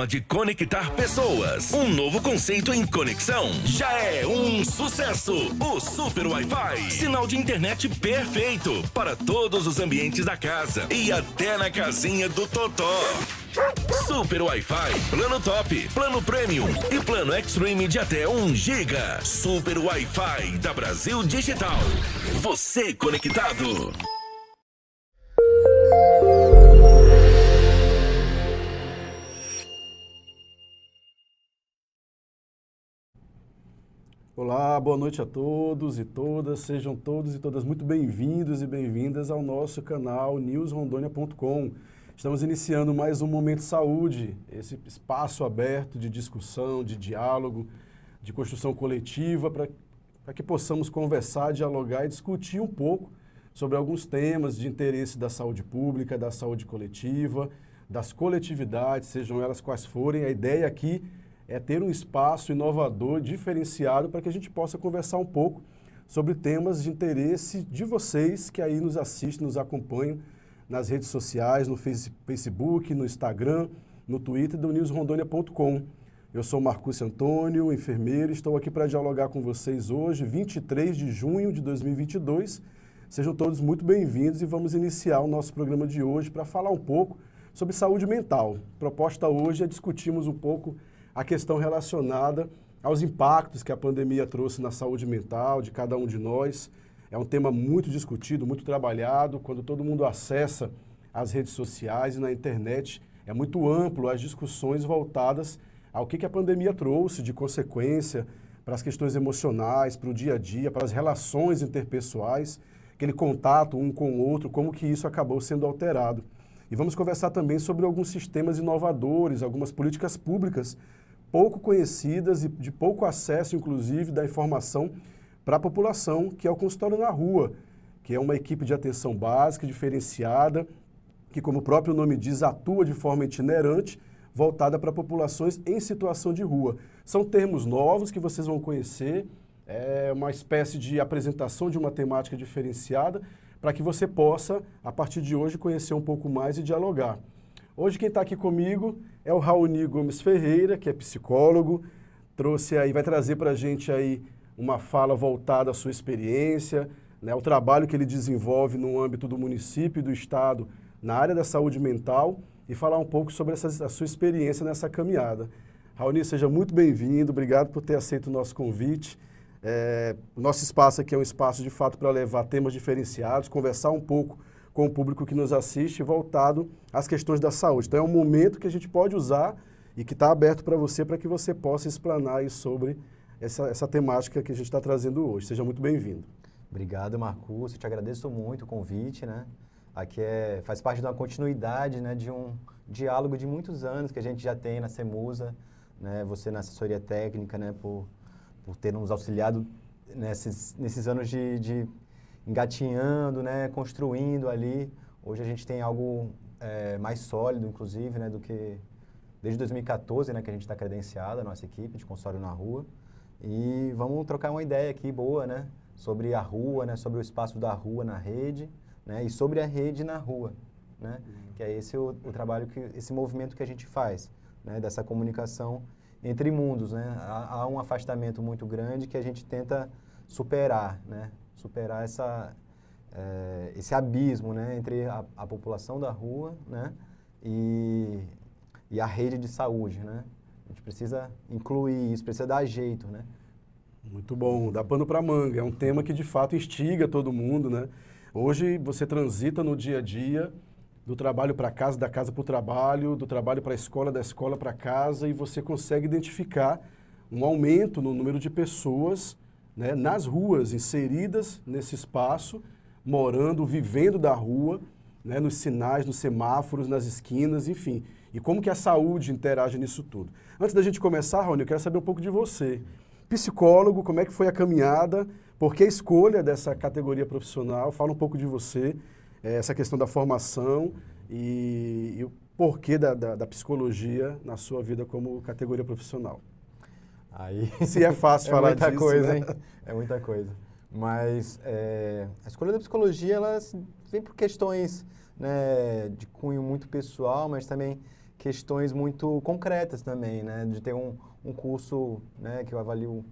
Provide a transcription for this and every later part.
forma de conectar pessoas. Um novo conceito em conexão. Já é um sucesso. O Super Wi-Fi. Sinal de internet perfeito para todos os ambientes da casa e até na casinha do Totó. Super Wi-Fi, plano top, plano premium e plano extreme de até 1 GB. Super Wi-Fi da Brasil Digital. Você conectado. Olá, boa noite a todos e todas. Sejam todos e todas muito bem-vindos e bem-vindas ao nosso canal newsrondônia.com. Estamos iniciando mais um Momento Saúde, esse espaço aberto de discussão, de diálogo, de construção coletiva, para que possamos conversar, dialogar e discutir um pouco sobre alguns temas de interesse da saúde pública, da saúde coletiva, das coletividades, sejam elas quais forem. A ideia aqui é ter um espaço inovador, diferenciado, para que a gente possa conversar um pouco sobre temas de interesse de vocês que aí nos assistem, nos acompanham nas redes sociais, no Facebook, no Instagram, no Twitter do newsrondônia.com. Eu sou Marcúcio Antônio, enfermeiro, estou aqui para dialogar com vocês hoje, 23 de junho de 2022. Sejam todos muito bem-vindos e vamos iniciar o nosso programa de hoje para falar um pouco sobre saúde mental. A proposta hoje é discutirmos um pouco a questão relacionada aos impactos que a pandemia trouxe na saúde mental de cada um de nós. É um tema muito discutido, muito trabalhado. Quando todo mundo acessa as redes sociais e na internet, é muito amplo as discussões voltadas ao que a pandemia trouxe de consequência para as questões emocionais, para o dia a dia, para as relações interpessoais, aquele contato um com o outro, como que isso acabou sendo alterado. E vamos conversar também sobre alguns sistemas inovadores, algumas políticas públicas pouco conhecidas e de pouco acesso, inclusive, da informação para a população, que é o consultório na rua, que é uma equipe de atenção básica, diferenciada, que, como o próprio nome diz, atua de forma itinerante, voltada para populações em situação de rua. São termos novos que vocês vão conhecer, é uma espécie de apresentação de uma temática diferenciada, para que você possa, a partir de hoje, conhecer um pouco mais e dialogar. Hoje quem está aqui comigo é o Raoni Gomes Ferreira, que é psicólogo, vai trazer para a gente aí uma fala voltada à sua experiência, né, o trabalho que ele desenvolve no âmbito do município e do estado na área da saúde mental e falar um pouco sobre a sua experiência nessa caminhada. Raoni, seja muito bem-vindo, obrigado por ter aceito o nosso convite. O nosso espaço aqui é um espaço de fato para levar temas diferenciados, conversar um pouco com o público que nos assiste voltado às questões da saúde. Então é um momento que a gente pode usar e que está aberto para que você possa explanar aí sobre essa temática que a gente está trazendo hoje. Seja muito bem-vindo. Obrigado, Marcúcio. Te agradeço muito o convite, né? Aqui faz parte de uma continuidade, né, de um diálogo de muitos anos que a gente já tem na CEMUSA, né? Você na assessoria técnica, né, por ter nos auxiliado nesses anos de engatinhando, né, construindo ali. Hoje a gente tem algo mais sólido, inclusive, né, do que desde 2014, né, que a gente está credenciado, a nossa equipe de consultório na rua. E vamos trocar uma ideia aqui boa, né, sobre a rua, né, sobre o espaço da rua na rede, né, e sobre a rede na rua, né, que é esse o trabalho, esse movimento que a gente faz, né, dessa comunicação entre mundos, né. Há um afastamento muito grande que a gente tenta superar, né, superar esse abismo, né, entre a população da rua, né, e a rede de saúde, né. A gente precisa incluir isso, precisa dar jeito, né. Muito bom, dá pano para manga. É um tema que de fato instiga todo mundo, né. Hoje você transita no dia a dia do trabalho para casa, da casa para o trabalho, do trabalho para a escola, da escola para casa, e você consegue identificar um aumento no número de pessoas, né, nas ruas, inseridas nesse espaço, morando, vivendo da rua, né, nos sinais, nos semáforos, nas esquinas, enfim. E como que a saúde interage nisso tudo. Antes da gente começar, Raoni, eu quero saber um pouco de você. Psicólogo, como é que foi a caminhada? Por que a escolha dessa categoria profissional? Fala um pouco de você, essa questão da formação e o porquê da psicologia na sua vida como categoria profissional. Aí, se é fácil falar disso, muita coisa, né? hein? É muita coisa. Mas a escolha da psicologia, ela vem por questões, né, de cunho muito pessoal, mas também questões muito concretas também, né? De ter um curso, né, que eu avalio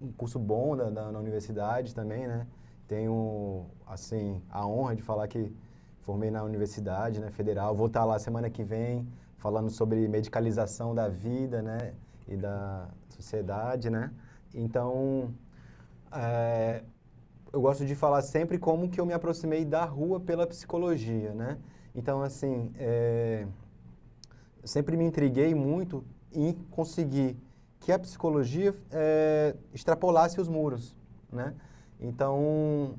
um curso bom na universidade também, né? Tenho, assim, a honra de falar que formei na Universidade, né, Federal. Vou estar lá semana que vem falando sobre medicalização da vida, né, e da sociedade, né? Então, eu gosto de falar sempre como que eu me aproximei da rua pela psicologia, né? Então, assim, sempre me intriguei muito em conseguir que a psicologia extrapolasse os muros, né? Então,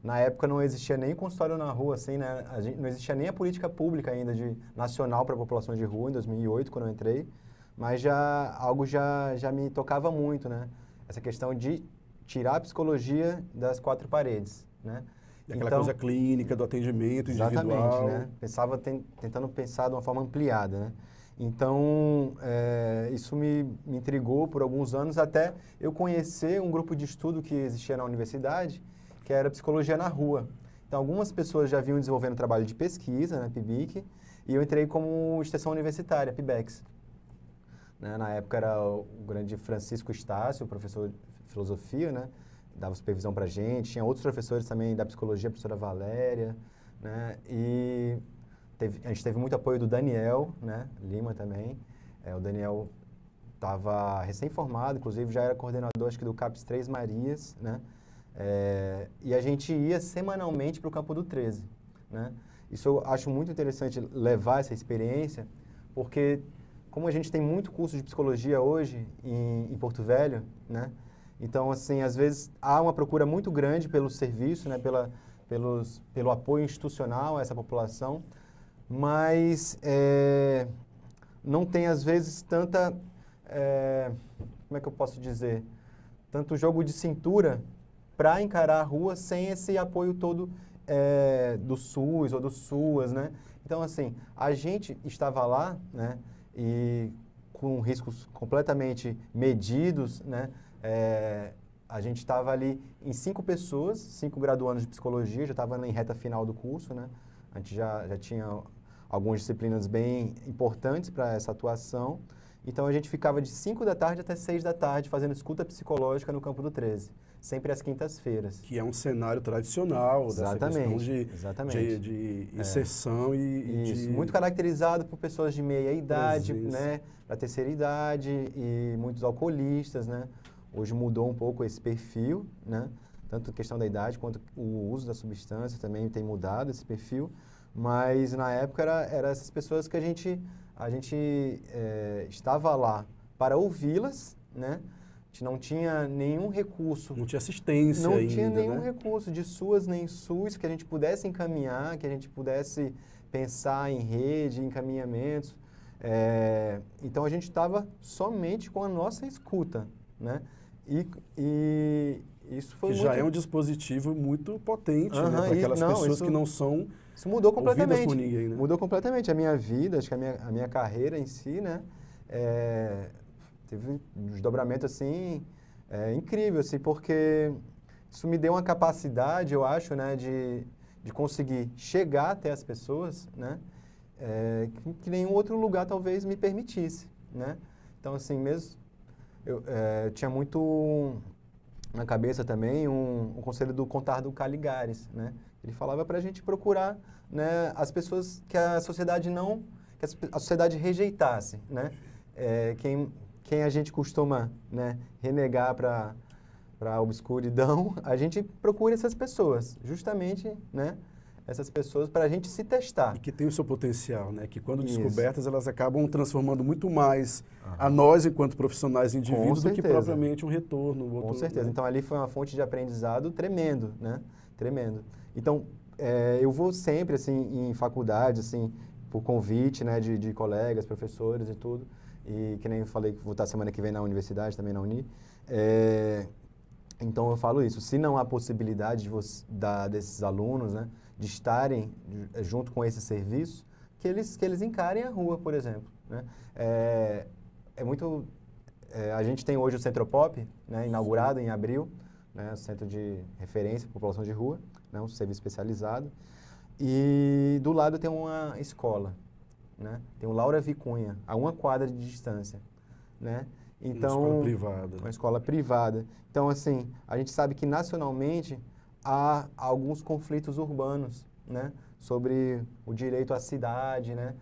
na época não existia nem consultório na rua, assim, né? Não existia nem a política pública ainda nacional para a população de rua, em 2008, quando eu entrei, mas algo já me tocava muito, né? Essa questão de tirar a psicologia das quatro paredes, né? E aquela coisa clínica do atendimento individual. Exatamente, né? Tentando pensar de uma forma ampliada, né? Então, isso me intrigou por alguns anos, até eu conhecer um grupo de estudo que existia na universidade, que era Psicologia na Rua. Então, algumas pessoas já vinham desenvolvendo trabalho de pesquisa, né, PIBIC, e eu entrei como extensão universitária, PIBEX. Né? Na época era o grande Francisco Estácio, professor de filosofia, né? Dava supervisão para a gente. Tinha outros professores também da psicologia, a professora Valéria, né? E a gente teve muito apoio do Daniel, né, Lima também. O Daniel estava recém-formado, inclusive já era coordenador, acho que do CAPS 3 Marias, né? E a gente ia semanalmente para o Campo do 13, né? Isso eu acho muito interessante levar essa experiência, porque como a gente tem muito curso de psicologia hoje em Porto Velho, né? Então, assim, às vezes há uma procura muito grande pelo serviço, né? Pelo apoio institucional a essa população, mas não tem, às vezes, tanta, como é que eu posso dizer, tanto jogo de cintura para encarar a rua sem esse apoio todo do SUS ou do SUAS, né? Então, assim, a gente estava lá, né, e com riscos completamente medidos, né? A gente estava ali em 5 pessoas, 5 graduandos de psicologia, já estava em reta final do curso, né? A gente já tinha algumas disciplinas bem importantes para essa atuação. Então, a gente ficava de 5 da tarde até 6 da tarde fazendo escuta psicológica no Campo do 13, sempre às quintas-feiras. Que é um cenário tradicional dessa questão de inserção Isso, muito caracterizado por pessoas de meia idade, né, da terceira idade e muitos alcoolistas, né? Hoje mudou um pouco esse perfil, né? Tanto a questão da idade quanto o uso da substância também tem mudado esse perfil. Mas na época era essas pessoas que a gente estava lá para ouvi-las, né? A gente não tinha nenhum recurso. Não tinha assistência ainda, Não tinha nenhum né? recurso de SUAS nem SUS que a gente pudesse encaminhar, que a gente pudesse pensar em rede, encaminhamentos. Então, a gente estava somente com a nossa escuta, né? E isso foi que já é um dispositivo muito potente, né? Para aquelas pessoas que não são isso mudou completamente. Por ninguém, né? Mudou completamente a minha vida, acho que a minha carreira em si, né? Teve um desdobramento, assim, incrível, assim, porque isso me deu uma capacidade, eu acho, né? De conseguir chegar até as pessoas, né? Que nenhum outro lugar talvez me permitisse, né? Então, assim, mesmo... Eu tinha muito na cabeça também um conselho do Contardo Caligares, né? Ele falava para a gente procurar, né, as pessoas que a sociedade a sociedade rejeitasse, né? Quem a gente costuma, né, renegar para a obscuridão, a gente procura essas pessoas, justamente, né? Essas pessoas para a gente se testar. E que tem o seu potencial, né? Que quando descobertas, elas acabam transformando muito mais a nós, enquanto profissionais indivíduos, do que propriamente um retorno. Com certeza. Então, ali foi uma fonte de aprendizado tremendo, né? Tremendo. Então, eu vou sempre, assim, em faculdade, assim, por convite, né? De colegas, professores e tudo. E que nem eu falei que vou estar semana que vem na universidade, também na Uni. Então, eu falo isso. Se não há possibilidade desses alunos, né? De estarem junto com esse serviço, que eles encarem a rua, por exemplo, né? A gente tem hoje o Centropop, né, inaugurado em abril, né, Centro de Referência para a População de Rua, né, um serviço especializado, e do lado tem uma escola, né? Tem o Laura Vicunha, a 1 quadra de distância, né? Então, uma escola privada. Uma escola privada. Então, assim, a gente sabe que nacionalmente há alguns conflitos urbanos, né? Sobre o direito à cidade, né?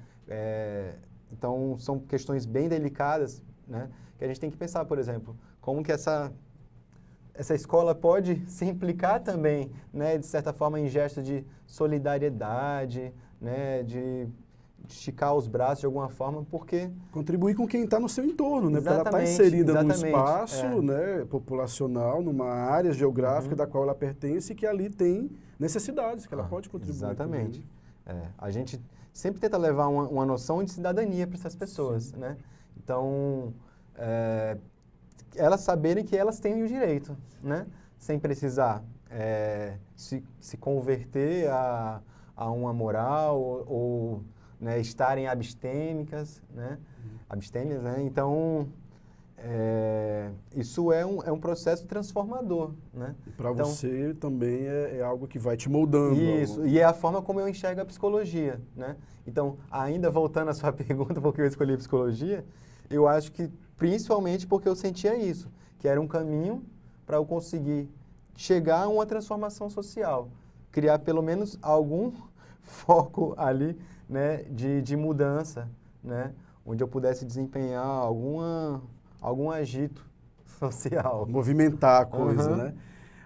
Então, são questões bem delicadas, né? Que a gente tem que pensar, por exemplo, como que essa escola pode se implicar também, né? De certa forma, em gestos de solidariedade, né? De esticar os braços de alguma forma, porque... Contribuir com quem está no seu entorno, né? Para ela estar Exatamente, inserida num exatamente, espaço né, populacional, numa área geográfica da qual ela pertence e que ali tem necessidades, que ela pode contribuir. Exatamente. A gente sempre tenta levar uma noção de cidadania para essas pessoas, né? Então, elas saberem que elas têm o direito, né? Sem precisar se converter a uma moral ou né, estarem abstêmicas, né? Abstêmias, né? Então, isso é um processo transformador, né? Para então, você também é algo que vai te moldando. Isso, e é a forma como eu enxergo a psicologia, né? Então, ainda voltando à sua pergunta, por que eu escolhi psicologia, eu acho que principalmente porque eu sentia isso, que era um caminho para eu conseguir chegar a uma transformação social, criar pelo menos algum foco ali, né, de mudança, né, onde eu pudesse desempenhar algum agito social. Movimentar a coisa, né?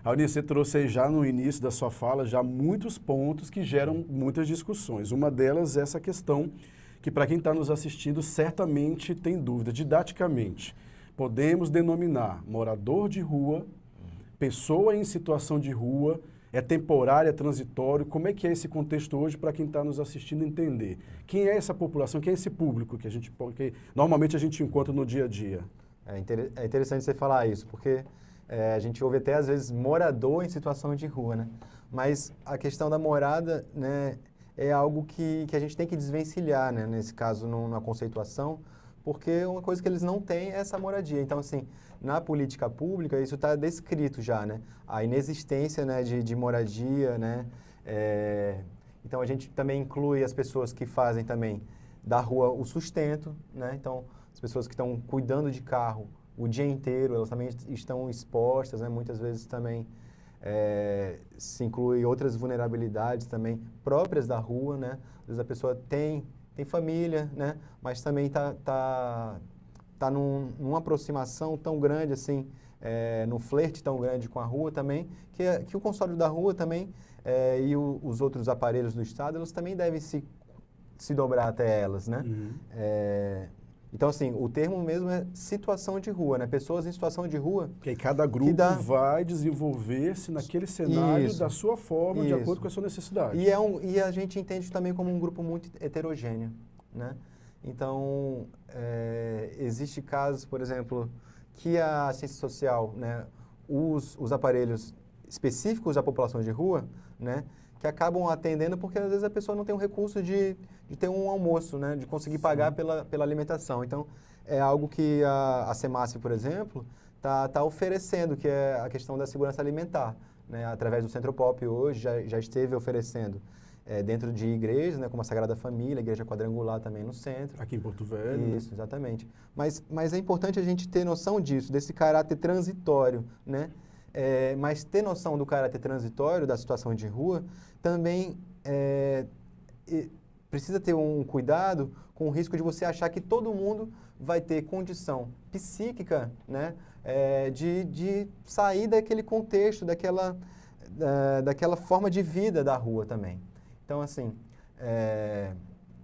Aline, você trouxe aí já no início da sua fala já muitos pontos que geram muitas discussões. Uma delas é essa questão que para quem está nos assistindo certamente tem dúvida. Didaticamente, podemos denominar morador de rua, pessoa em situação de rua, é temporário, é transitório? Como é que é esse contexto hoje para quem está nos assistindo entender? Quem é essa população, quem é esse público que normalmente a gente encontra no dia a dia? É interessante você falar isso, porque a gente ouve até às vezes morador em situação de rua, né? Mas a questão da morada, né, é algo que a gente tem que desvencilhar, né, nesse caso, na conceituação, porque uma coisa que eles não têm é essa moradia. Então, assim, na política pública, isso está descrito já, né? A inexistência, né, de moradia, né? Então, a gente também inclui as pessoas que fazem também da rua o sustento, né? Então, as pessoas que estão cuidando de carro o dia inteiro, elas também estão expostas, né? Muitas vezes também se inclui outras vulnerabilidades também próprias da rua, né? Às vezes a pessoa tem família, né? Mas também tá numa aproximação tão grande assim, num flerte tão grande com a rua também, que o consórcio da rua também e os outros aparelhos do Estado, eles também devem se dobrar até elas, né? Então, assim, o termo mesmo é situação de rua, né? Pessoas em situação de rua. Que aí cada grupo vai desenvolver-se naquele cenário da sua forma, de acordo com a sua necessidade. E a gente entende também como um grupo muito heterogêneo, né? Então, existe casos, por exemplo, que a ciência social, né, os aparelhos específicos da população de rua, né, que acabam atendendo porque às vezes a pessoa não tem o recurso de ter um almoço, né, de conseguir pagar pela alimentação. Então, é algo que a SEMASF, por exemplo, tá oferecendo, que é a questão da segurança alimentar, né, através do Centro Pop hoje, já esteve oferecendo dentro de igrejas, né, como a Sagrada Família, a Igreja Quadrangular também no centro. Aqui em Porto Velho. Isso, exatamente. Mas é importante a gente ter noção disso, desse caráter transitório, né? Mas ter noção do caráter transitório da situação de rua também precisa ter um cuidado com o risco de você achar que todo mundo vai ter condição psíquica, né, de sair daquele contexto, daquela forma de vida da rua também. Então, assim,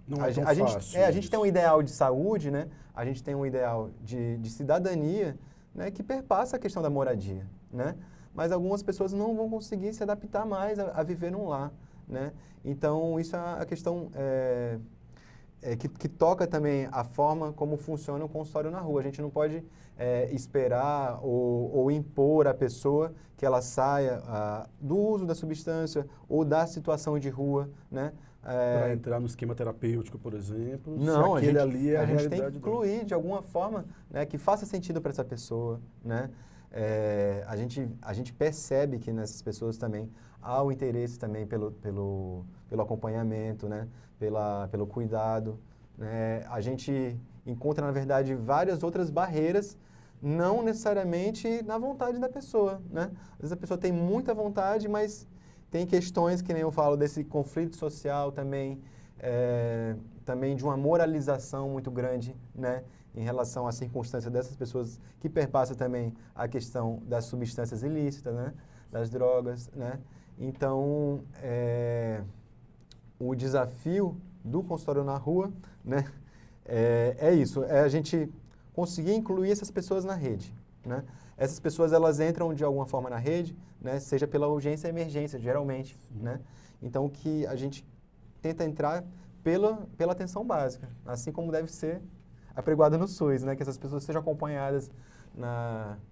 não é tão fácil a gente tem um ideal de saúde, né? A gente tem um ideal de cidadania, né, que perpassa a questão da moradia, né? Mas algumas pessoas não vão conseguir se adaptar mais a viver num lar, né? Então, isso é a questão que toca também a forma como funciona o consultório na rua. A gente não pode esperar ou impor à pessoa que ela saia do uso da substância ou da situação de rua, né? Para entrar no esquema terapêutico, por exemplo, não, se aquele ali é a gente realidade tem que incluir de alguma forma, né, que faça sentido para essa pessoa, né? A gente percebe que nessas pessoas também há o interesse também pelo acompanhamento, né? Pelo cuidado, né? A gente encontra, na verdade, várias outras barreiras, não necessariamente na vontade da pessoa, né? Às vezes a pessoa tem muita vontade, mas tem questões, que nem eu falo, desse conflito social também, também de uma moralização muito grande, né? Em relação à circunstância dessas pessoas, que perpassa também a questão das substâncias ilícitas, né? Das drogas, né? Então, o desafio do consultório na rua, né? É isso, é a gente conseguir incluir essas pessoas na rede, né? Essas pessoas, elas entram de alguma forma na rede, né? Seja pela urgência e emergência, geralmente, né? Então, que a gente tenta entrar pela atenção básica, assim como deve ser apregoada no SUS, né? Que essas pessoas sejam acompanhadas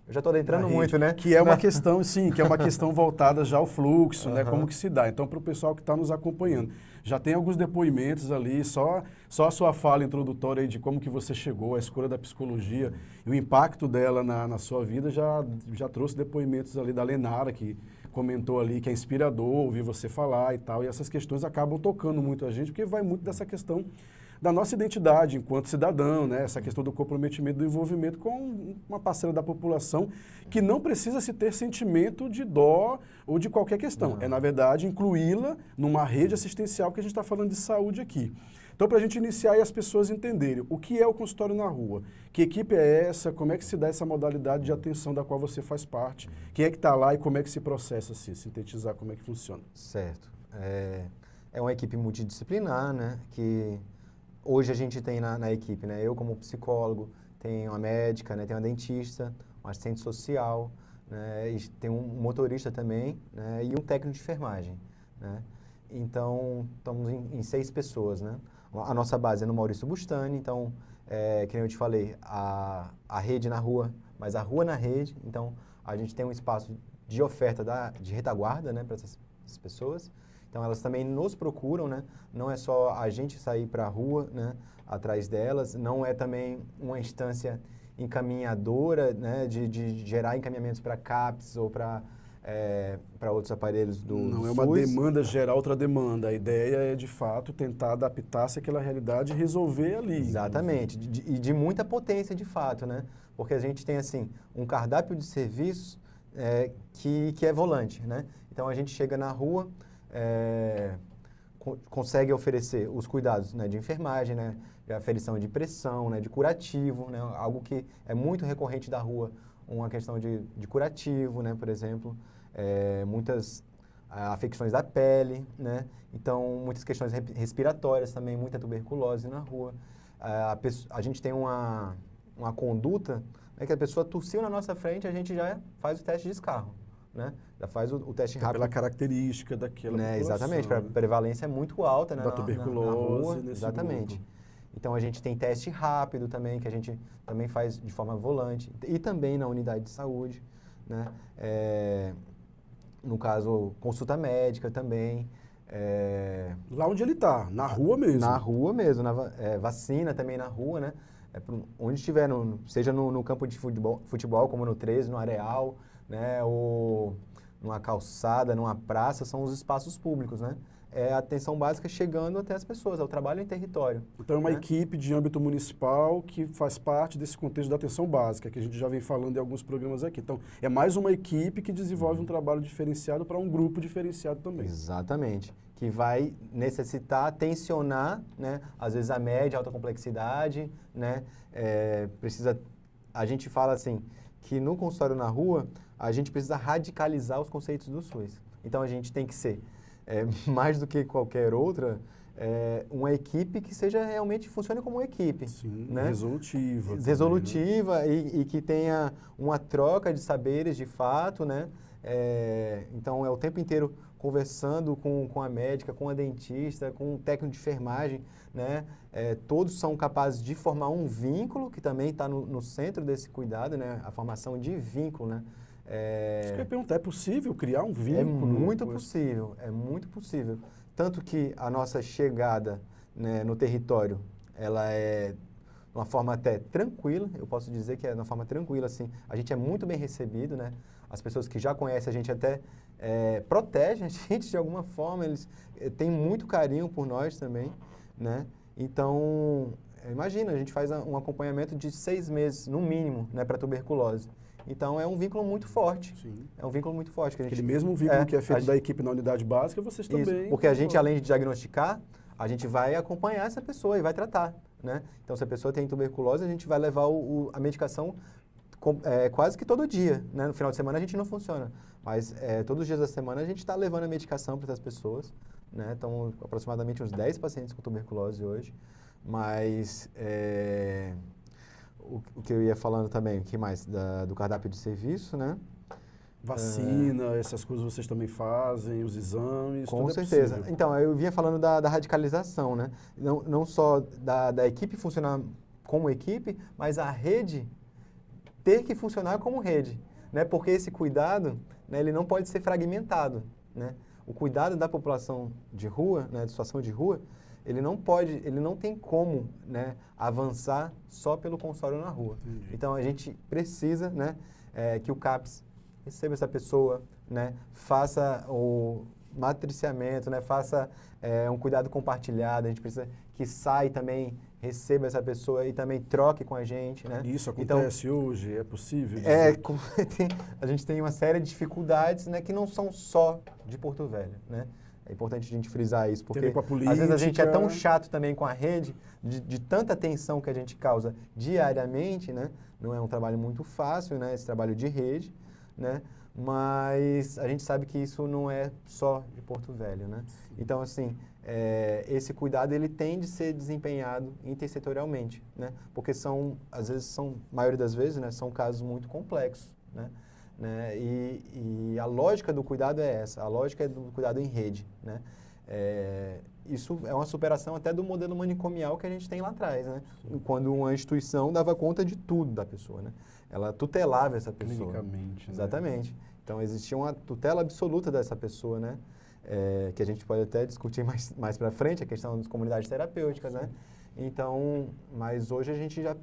Eu já estou adentrando muito, né? Que é uma questão, sim, que é uma questão voltada já ao fluxo, né? Como que se dá. Então, para o pessoal que está nos acompanhando, já tem alguns depoimentos ali, só a sua fala introdutória aí de como que você chegou, a escolha da psicologia e o impacto dela na sua vida já trouxe depoimentos ali da Lenara, que comentou ali que é inspirador ouvir você falar e tal, e essas questões acabam tocando muito a gente, porque vai muito dessa questão da nossa identidade enquanto cidadão, né? Essa questão do comprometimento, do envolvimento com uma parcela da população que não precisa se ter sentimento de dó ou de qualquer questão. Não. É, na verdade, incluí-la numa rede assistencial, que a gente está falando de saúde aqui. Então, para a gente iniciar e as pessoas entenderem o que é o consultório na rua, que equipe é essa, como é que se dá essa modalidade de atenção da qual você faz parte, quem é que está lá e como é que se processa, assim, sintetizar como é que funciona. Certo. É uma equipe multidisciplinar, né? Que hoje a gente tem na equipe, né? Eu como psicólogo, tenho uma médica, né? Tenho uma dentista, um assistente social, né? E tem um motorista também, né? E um técnico de enfermagem, né? Então, estamos em 6 pessoas, né? A nossa base é no Maurício Bustani, então, que nem eu te falei, a rede na rua, mas a rua na rede, então a gente tem um espaço de oferta de retaguarda, né? Para essas pessoas. Então, elas também nos procuram, né? Não é só a gente sair para a rua, né? Atrás delas, não é também uma instância encaminhadora, né? De gerar encaminhamentos para CAPS ou para outros aparelhos do Não é SUS. uma demanda gerar outra demanda. A ideia é, de fato, tentar adaptar-se àquela realidade e resolver ali. Exatamente. E de muita potência, de fato, né? Porque a gente tem, assim, um cardápio de serviços que é volante, né? Então, a gente chega na rua, consegue oferecer os cuidados, né, de enfermagem, né, de aferição de pressão, né, de curativo, né, algo que é muito recorrente da rua, uma questão de curativo, né, por exemplo, muitas afecções da pele, né, então muitas questões respiratórias também, muita tuberculose na rua. A gente tem uma conduta, né, que a pessoa tossiu na nossa frente, a gente já faz o teste de escarro, né? Já faz o teste rápido. Pela característica daquela população. Exatamente, a prevalência é muito alta, né, da tuberculose na rua, nesse exatamente. grupo. Então, a gente tem teste rápido também, que a gente também faz de forma volante, e também na unidade de saúde, né? No caso, consulta médica também. Lá onde ele está, na rua mesmo. Na rua mesmo, vacina também na rua, né? Onde estiver, seja no campo de futebol, como no 13, no areal, né? Ou numa calçada, numa praça, são os espaços públicos, né? É a atenção básica chegando até as pessoas, é o trabalho em território. Então é uma né? equipe de âmbito municipal que faz parte desse contexto da atenção básica, que a gente já vem falando em alguns programas aqui. Então é mais uma equipe que desenvolve um trabalho diferenciado para um grupo diferenciado também. Exatamente. Que vai necessitar tensionar, né? Às vezes a média, alta complexidade, né? A gente fala assim, que no consultório na rua, a gente precisa radicalizar os conceitos do SUS. Então, a gente tem que ser, mais do que qualquer outra, uma equipe que seja realmente, funcione como uma equipe. Sim, né? resolutiva. Resolutiva também, né? e que tenha uma troca de saberes de fato, né? Então, é o tempo inteiro conversando com a médica, com a dentista, com o técnico de enfermagem, né? Todos são capazes de formar um vínculo, que também está no centro desse cuidado, né? A formação de vínculo, né? Isso que eu ia perguntar, é possível criar um vínculo? É muito possível, é muito possível. Tanto que a nossa chegada, né, no território, ela é de uma forma até tranquila, eu posso dizer que é de uma forma tranquila, assim. A gente é muito bem recebido, né? As pessoas que já conhecem a gente até protegem a gente de alguma forma, eles têm muito carinho por nós também, né? Então, imagina, a gente faz um acompanhamento de 6 meses, no mínimo, né, para tuberculose. Então, é um vínculo muito forte. Sim. É um vínculo muito forte. Que a gente, Aquele mesmo vínculo que é feito da equipe na unidade básica, vocês isso, também... porque a gente, além de diagnosticar, a gente vai acompanhar essa pessoa e vai tratar, né? Então, se a pessoa tem tuberculose, a gente vai levar a medicação quase que todo dia, né? No final de semana a gente não funciona, mas todos os dias da semana a gente está levando a medicação para essas pessoas, né? Então, aproximadamente uns 10 pacientes com tuberculose hoje, mas... O que eu ia falando também, o que mais? Do cardápio de serviço, né? Vacina, essas coisas vocês também fazem, os exames, Com tudo certeza. É possível. Então, eu vinha falando da radicalização, né? Não só da equipe funcionar como equipe, mas a rede ter que funcionar como rede, né? Porque esse cuidado, né, ele não pode ser fragmentado, né? O cuidado da população de rua, né, de situação de rua, ele não tem como, né, avançar só pelo consultório na rua. Entendi. Então, a gente precisa, né, que o CAPS receba essa pessoa, né, faça o matriciamento, né, faça um cuidado compartilhado, a gente precisa que SAI também receba essa pessoa e também troque com a gente, né? Isso acontece hoje? É possível dizer? A gente tem uma série de dificuldades, né, que não são só de Porto Velho, né? É importante a gente frisar isso, porque com a política. às vezes a gente é tão chato também com a rede, de tanta tensão que a gente causa diariamente, né? Não é um trabalho muito fácil, né? Esse trabalho de rede, né? Mas a gente sabe que isso não é só de Porto Velho, né? Então, assim, esse cuidado ele tem de ser desempenhado intersetorialmente, né? Porque maioria das vezes, né, são casos muito complexos, né? E a lógica do cuidado é essa, a lógica é do cuidado em rede, né? Isso é uma superação até do modelo manicomial que a gente tem lá atrás, né? Quando uma instituição dava conta de tudo da pessoa, né? Ela tutelava essa pessoa. Clinicamente, né? Exatamente. Então, existia uma tutela absoluta dessa pessoa, né? Que a gente pode até discutir mais para frente, a questão das comunidades terapêuticas, né? Então, mas hoje a gente já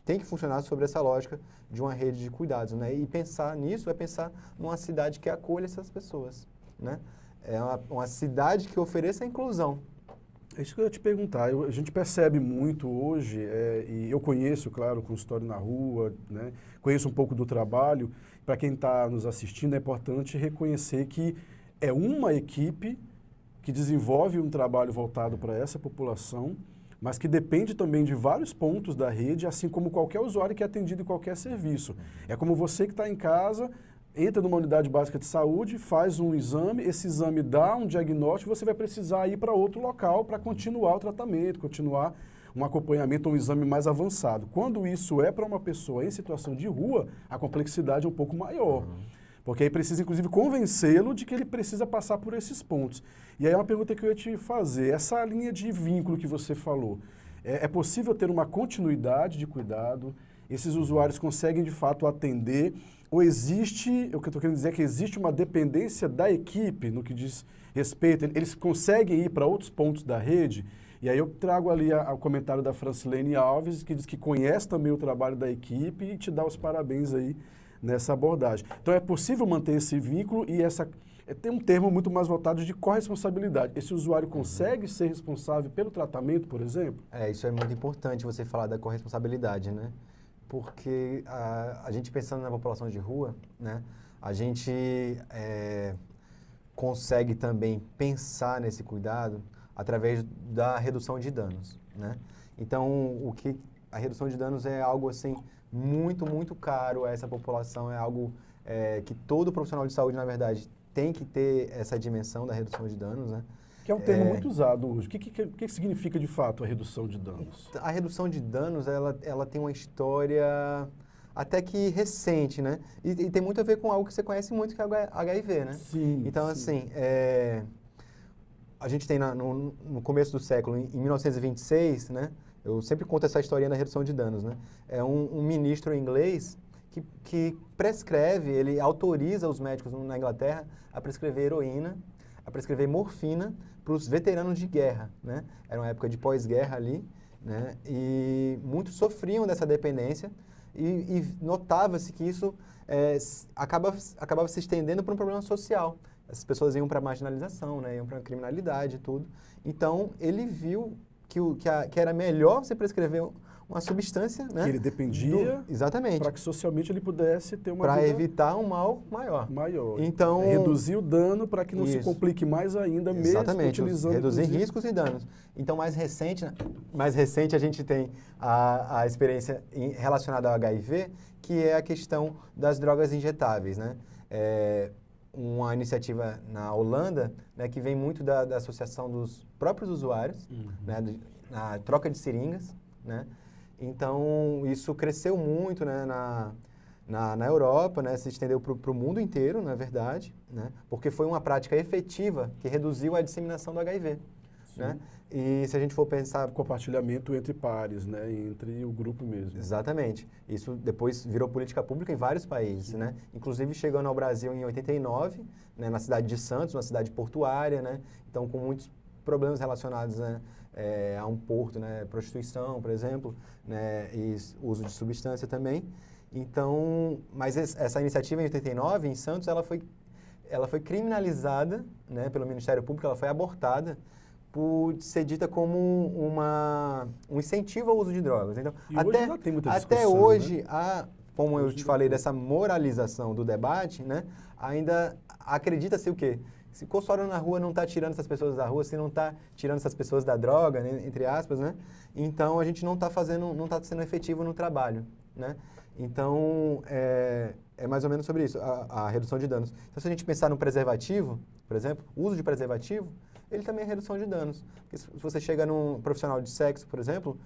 tem que funcionar sobre essa lógica de uma rede de cuidados, né? E pensar nisso é pensar numa cidade que acolha essas pessoas, né? É uma cidade que ofereça a inclusão. É isso que eu ia te perguntar. A gente percebe muito hoje, e eu conheço, claro, o consultório na rua, né? Conheço um pouco do trabalho. Para quem está nos assistindo, é importante reconhecer que é uma equipe que desenvolve um trabalho voltado para essa população, mas que depende também de vários pontos da rede, assim como qualquer usuário que é atendido em qualquer serviço. É como você que está em casa, entra numa unidade básica de saúde, faz um exame, esse exame dá um diagnóstico, você vai precisar ir para outro local para continuar o tratamento, continuar um acompanhamento ou um exame mais avançado. Quando isso é para uma pessoa em situação de rua, a complexidade é um pouco maior. Porque aí precisa, inclusive, convencê-lo de que ele precisa passar por esses pontos. E aí é uma pergunta que eu ia te fazer. Essa linha de vínculo que você falou, é possível ter uma continuidade de cuidado? Esses usuários conseguem, de fato, atender? Ou existe, o que eu estou querendo dizer é que existe uma dependência da equipe no que diz respeito? Eles conseguem ir para outros pontos da rede? E aí eu trago ali o comentário da Francilene Alves, que diz que conhece também o trabalho da equipe e te dá os parabéns aí nessa abordagem. Então é possível manter esse vínculo e tem um termo muito mais voltado de corresponsabilidade. Esse usuário consegue ser responsável pelo tratamento, por exemplo? Isso é muito importante você falar da corresponsabilidade, né? Porque a gente pensando na população de rua, né? A gente consegue também pensar nesse cuidado através da redução de danos, né? Então, a redução de danos é algo assim muito, muito caro a essa população, é algo que todo profissional de saúde, na verdade, tem que ter essa dimensão da redução de danos, né? Que é um termo muito usado hoje. O que significa, de fato, a redução de danos? A redução de danos, ela tem uma história até que recente, né? E tem muito a ver com algo que você conhece muito, que é o HIV, né? Sim. Então, sim. assim, a gente tem no começo do século, em 1926, né? Eu sempre conto essa historinha da redução de danos, né? É um ministro inglês que prescreve, ele autoriza os médicos na Inglaterra a prescrever heroína, a prescrever morfina para os veteranos de guerra, né? Era uma época de pós-guerra ali, né? E muitos sofriam dessa dependência e notava-se que isso acabava se estendendo para um problema social. As pessoas iam para a marginalização, né? Iam para a criminalidade e tudo. Então, ele viu que era melhor você prescrever uma substância, né? Que ele dependia, exatamente, para que socialmente ele pudesse ter uma para vida evitar um mal maior. Então, reduzir o dano para que não se complique mais ainda, mesmo utilizando... reduzir riscos e danos. Então, mais recente a gente tem a experiência relacionada ao HIV, que é a questão das drogas injetáveis, né? Uma iniciativa na Holanda, né, que vem muito da associação dos próprios usuários, né, na troca de seringas, né? Então, isso cresceu muito, né, na Europa, né, se estendeu para o mundo inteiro, na verdade, né, porque foi uma prática efetiva que reduziu a disseminação do HIV. Né? E se a gente for pensar... Compartilhamento entre pares, né, entre o grupo mesmo. Exatamente. Isso depois virou política pública em vários países, né? Inclusive chegando ao Brasil em 89, né, na cidade de Santos, uma cidade portuária, né? Então, com muitos problemas relacionados, né, a um porto, né, prostituição, por exemplo, né, e uso de substância também. Então, mas essa iniciativa em 89, em Santos, ela foi criminalizada, né, pelo Ministério Público, ela foi abortada por ser dita como um incentivo ao uso de drogas. Então, e hoje ainda tem muita discussão, até hoje, né? Como hoje eu te falei, dessa moralização do debate, né, ainda acredita-se o quê? Se o consultório na rua não está tirando essas pessoas da rua, se não está tirando essas pessoas da droga, né, entre aspas, né? Então, a gente não está sendo efetivo no trabalho, né? Então, é mais ou menos sobre isso, a redução de danos. Então, se a gente pensar no preservativo, por exemplo, o uso de preservativo, ele também é redução de danos. Porque se você chega num profissional de sexo, por exemplo,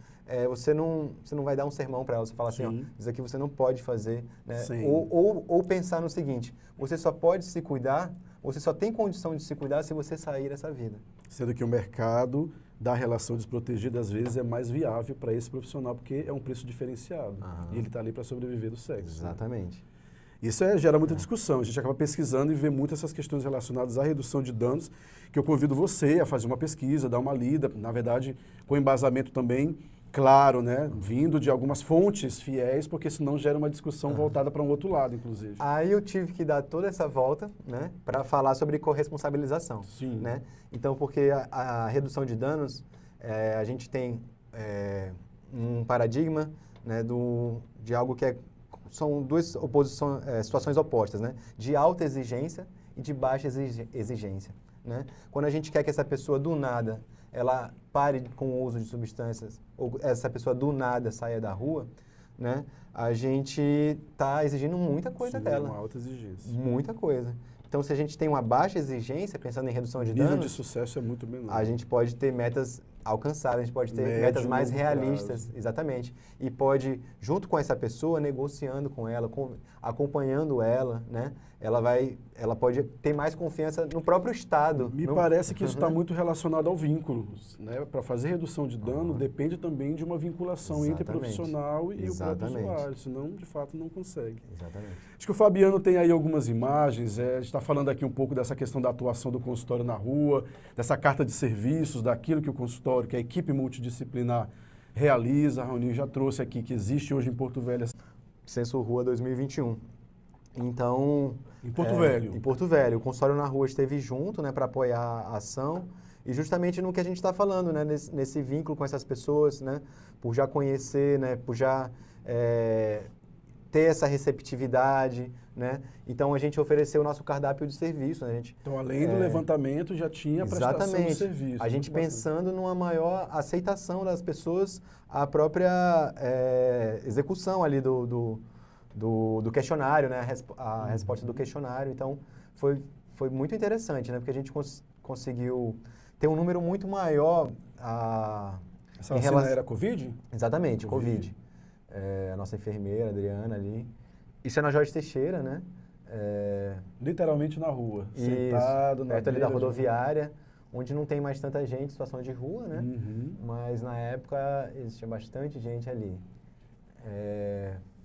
você não vai dar um sermão para ela, você fala assim, ó, isso aqui você não pode fazer, né? Ou pensar no seguinte, você só pode se cuidar, você só tem condição de se cuidar se você sair dessa vida. Sendo que o mercado da relação desprotegida, às vezes, é mais viável para esse profissional, porque é um preço diferenciado. E ele está ali para sobreviver do sexo. Exatamente. Né? Isso gera muita discussão. A gente acaba pesquisando e vê muito essas questões relacionadas à redução de danos, que eu convido você a fazer uma pesquisa, dar uma lida, na verdade, com embasamento também, claro, né, vindo de algumas fontes fiéis, porque senão gera uma discussão voltada para um outro lado, inclusive. Aí eu tive que dar toda essa volta, né, para falar sobre corresponsabilização. Sim. Né? Então, porque a redução de danos, a gente tem um paradigma, né, de algo que são duas situações opostas, né, de alta exigência e de baixa exigência. Né? Quando a gente quer que essa pessoa do nada ela pare com o uso de substâncias, ou essa pessoa do nada saia da rua, né, a gente está exigindo muita coisa dela. Uma alta exigência. Muita coisa. Então, se a gente tem uma baixa exigência, pensando em redução de danos... O nível de sucesso é muito menor. A gente pode ter metas alcançáveis, a gente pode ter metas mais realistas. Exatamente. E pode, junto com essa pessoa, negociando com ela, acompanhando ela, né? Ela pode ter mais confiança no próprio Estado. Me parece que isso está muito relacionado ao vínculo. Né? Para fazer redução de dano, depende também de uma vinculação entre o profissional e o próprio usuário, senão, de fato, não consegue. Exatamente. Acho que o Fabiano tem aí algumas imagens, a gente está falando aqui um pouco dessa questão da atuação do consultório na rua, dessa carta de serviços, daquilo que o consultório, que a equipe multidisciplinar realiza. A Raoni já trouxe aqui que existe hoje em Porto Velho. Censo Rua 2021. Então... Em Porto Velho. Em Porto Velho. O consultório na rua esteve junto, né, para apoiar a ação. E justamente no que a gente está falando, né, nesse vínculo com essas pessoas, né, por já conhecer, né, por já ter essa receptividade, né? Então, a gente ofereceu o nosso cardápio de serviço. Né? Então, além do levantamento, já tinha a prestação de serviço. A gente pensando numa maior aceitação das pessoas, a própria execução ali do questionário, né? A resposta do questionário. Então, foi muito interessante, né? Porque a gente conseguiu ter um número muito maior. Essa vacina era Covid? Exatamente, Covid. A nossa enfermeira, Adriana, ali. Isso é na Jorge Teixeira, né? Literalmente na rua, Isso, sentado na perto ali da rodoviária, onde não tem mais tanta gente, situação de rua, né? Mas na época existia bastante gente ali.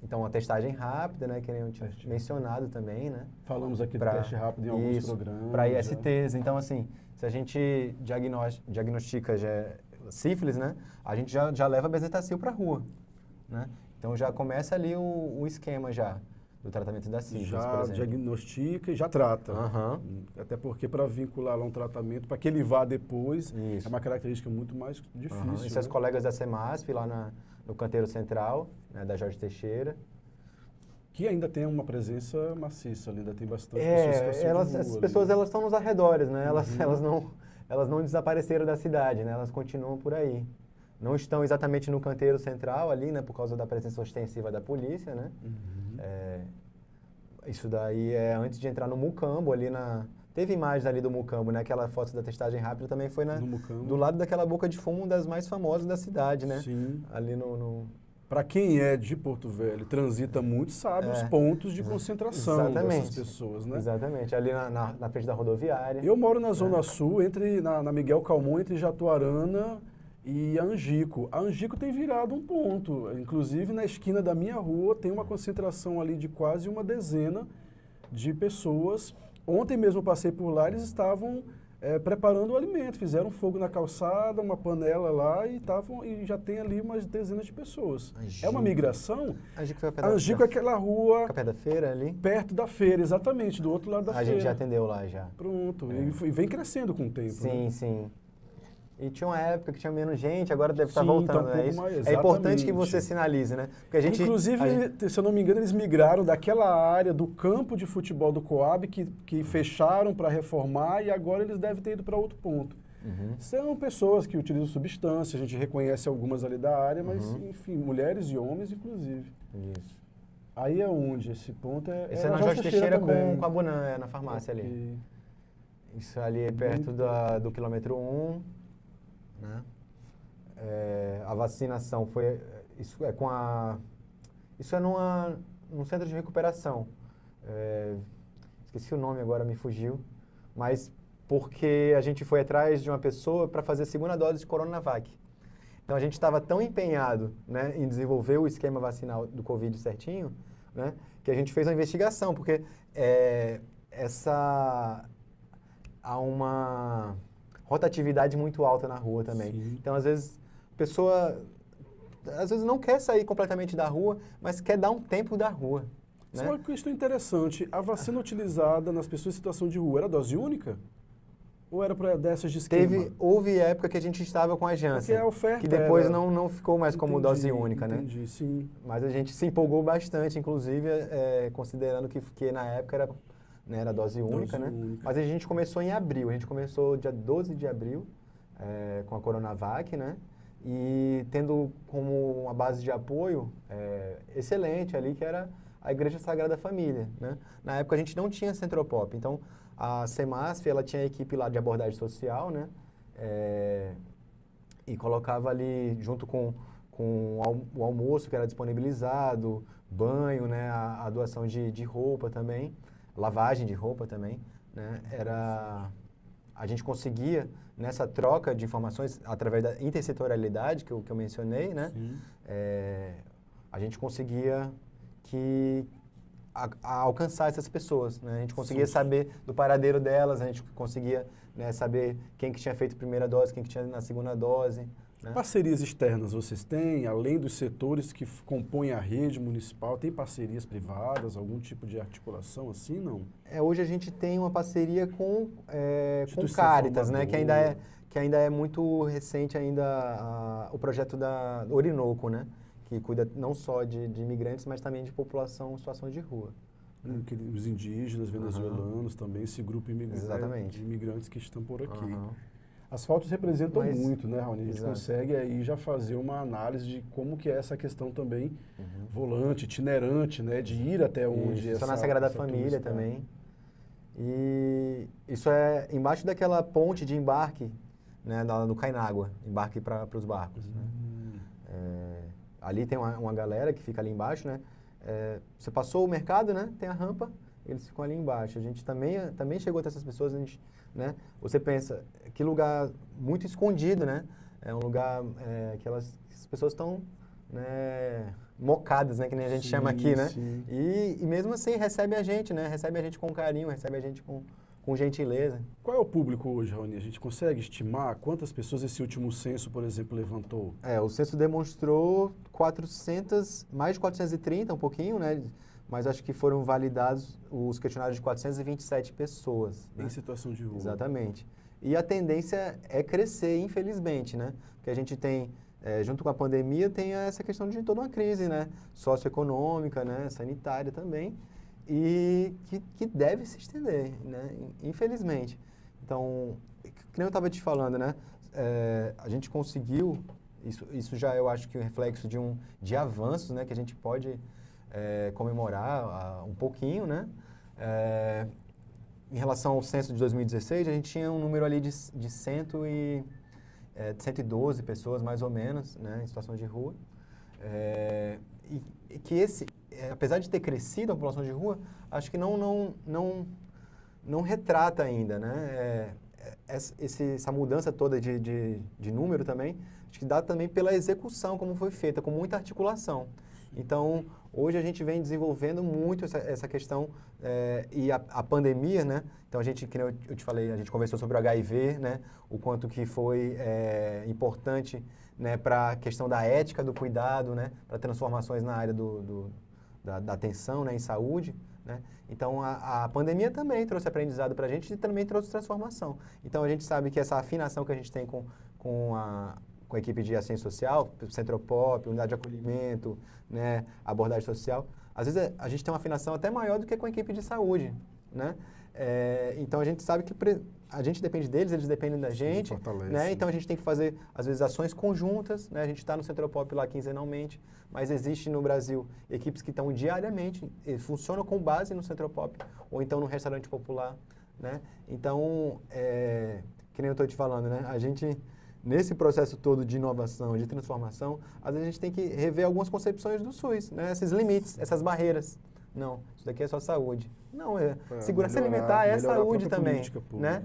Então, a testagem rápida, né? Que eu tinha mencionado também, né? Falamos aqui do teste rápido em alguns programas. Para ISTs. Então, assim, se a gente diagnostica sífilis, né? A gente já leva bezetacil para a rua, né? Então, já começa ali o esquema já. do tratamento da sífilis, por Já exemplo. diagnostica e já trata. Aham. Até porque para vincular lá um tratamento, para que ele vá depois, Isso. é uma característica muito mais difícil. Aham. E seus né? colegas da CEMASF lá no canteiro central, né, da Jorge Teixeira. Que ainda tem uma presença maciça ali, ainda tem bastante pessoas em situação de rua Essas ali, pessoas né? elas estão nos arredores, né? Uhum. Elas não desapareceram da cidade, né? Elas continuam por aí. Não estão exatamente no canteiro central ali, né? Por causa da presença ostensiva da polícia, né? Isso daí é antes de entrar no Mucambo, ali na... Teve imagens ali do Mucambo, né? Aquela foto da testagem rápida também foi No Mucambo. do lado daquela boca de fumo, das mais famosas da cidade, né? Sim. Ali no... Para quem é de Porto Velho, transita muito, sabe os pontos de concentração dessas pessoas, né? Exatamente, ali na frente da rodoviária. Eu moro na Zona Sul, na Miguel Calmon, entre Jatuarana e a Angico. A Angico tem virado um ponto. Inclusive, na esquina da minha rua, tem uma concentração ali de quase uma dezena de pessoas. Ontem mesmo eu passei por lá, eles estavam preparando o alimento. Fizeram fogo na calçada, uma panela lá e já tem ali umas dezenas de pessoas. Angico. É uma migração. Angico foi a pé Angico é aquela rua a pé da feira ali. perto da feira, exatamente, do outro lado da A feira. gente já atendeu lá já. Pronto. E vem crescendo com o tempo. Sim, né? sim. E tinha uma época que tinha menos gente, agora deve estar Sim, voltando, tá um né? pouco Isso mais, é importante que exatamente. você sinalize, né? Porque a gente... Inclusive, se eu não me engano, eles migraram daquela área do campo de futebol do Coab que fecharam para reformar e agora eles devem ter ido para outro ponto. São pessoas que utilizam substância, a gente reconhece algumas ali da área, mas, enfim, mulheres e homens, inclusive. Isso. Aí é onde? Esse ponto é... Esse é na Jorge Teixeira também. com a Bunan, na farmácia ali. Ok. Isso ali é perto do quilômetro 1, né? A vacinação foi... Isso é num centro de recuperação. Esqueci o nome agora, me fugiu. Mas porque a gente foi atrás de uma pessoa para fazer a segunda dose de Coronavac. Então a gente estava tão empenhado, né, em desenvolver o esquema vacinal do Covid certinho, né, que a gente fez uma investigação, porque há uma rotatividade muito alta na rua também. Sim. Então, às vezes, a pessoa não quer sair completamente da rua, mas quer dar um tempo da rua. Isso Né? é uma questão interessante. A vacina utilizada nas pessoas em situação de rua era dose única? Ou era para dessas de esquema? Houve época que a gente estava com a Janssen, Porque a oferta que depois era... não ficou mais como dose única, né? Entendi, sim. Mas a gente se empolgou bastante, inclusive, considerando que na época era dose única, né? única. Mas a gente começou em abril, a gente começou dia 12 de abril com a Coronavac, né? E tendo como uma base de apoio excelente ali, que era a Igreja Sagrada Família, né? Na época a gente não tinha Centropop, então a CEMASF, ela tinha a equipe lá de abordagem social, né? E colocava ali, junto com o almoço que era disponibilizado, banho, né? A doação de roupa também, lavagem de roupa também, né? A gente conseguia, nessa troca de informações, através da intersetorialidade que eu mencionei, né? A gente conseguia alcançar essas pessoas, né? A gente conseguia saber do paradeiro delas, a gente conseguia, né, saber quem que tinha feito a primeira dose, quem que tinha na segunda dose. Né? Parcerias externas vocês têm, além dos setores que compõem a rede municipal, tem parcerias privadas, algum tipo de articulação assim, não? Hoje a gente tem uma parceria com Instituição Caritas, né? formadora. Que ainda é muito recente ainda o projeto da Orinoco, né? Que cuida não só de imigrantes, mas também de população em situação de rua. Os indígenas, venezuelanos também, esse grupo Exatamente. de imigrantes que estão por aqui. As fotos representam muito, né, Raoni? A gente consegue aí já fazer uma análise de como que é essa questão também volante, itinerante, né? De ir até onde isso na Sagrada Família também. E isso é embaixo daquela ponte de embarque, né, no Cainágua, embarque para os barcos. Né? Ali tem uma galera que fica ali embaixo, né? Você passou o mercado, né? Tem a rampa, eles ficam ali embaixo. A gente também chegou até essas pessoas, né? Você pensa, que lugar muito escondido, né? É um lugar que as pessoas estão, né, mocadas, né? Que nem a gente chama aqui, né? E mesmo assim recebe a gente, né? Recebe a gente com carinho, recebe a gente com com gentileza. Qual é o público hoje, Raoni? A gente consegue estimar quantas pessoas esse último censo, por exemplo, levantou? O censo demonstrou mais de 430, um pouquinho, né? Mas acho que foram validados os questionários de 427 pessoas. Em né? situação de rua. Exatamente. E a tendência é crescer, infelizmente, né? Porque a gente tem, junto com a pandemia, tem essa questão de toda uma crise, né? Socioeconômica, né? Sanitária também, e que deve se estender, né? Infelizmente. Então, que nem eu estava te falando, né? A gente conseguiu, isso já eu acho que é um reflexo de avanços, né? Que a gente pode comemorar um pouquinho, né? Em relação ao censo de 2016, a gente tinha um número ali de 112 pessoas, mais ou menos, né, em situação de rua. E que apesar de ter crescido a população de rua, acho que não retrata ainda, né? Essa mudança toda de número também, acho que dá também pela execução, como foi feita, com muita articulação. Então, hoje a gente vem desenvolvendo muito essa questão e a pandemia, né? Então, como eu te falei, a gente conversou sobre o HIV, né? O quanto que foi importante, né? Para a questão da ética do cuidado, né? Para transformações na área da atenção, né? Em saúde, né? Então, a pandemia também trouxe aprendizado para a gente e também trouxe transformação. Então, a gente sabe que essa afinação que a gente tem com a equipe de assistência social, Centropop, unidade de acolhimento, né, abordagem social, às vezes a gente tem uma afinação até maior do que com a equipe de saúde, né? Então a gente sabe que a gente depende deles, eles dependem da gente, né? Então a gente tem que fazer, às vezes, ações conjuntas, né? A gente está no Centropop lá quinzenalmente, mas existe no Brasil equipes que estão diariamente, funcionam com base no Centropop, ou então no restaurante popular, né? Então, que nem eu estou te falando, né? A gente, nesse processo todo de inovação, de transformação, às vezes a gente tem que rever algumas concepções do SUS, né? Esses limites, essas barreiras. Não, isso daqui é só saúde. Não, segurança alimentar é saúde também, pública, né?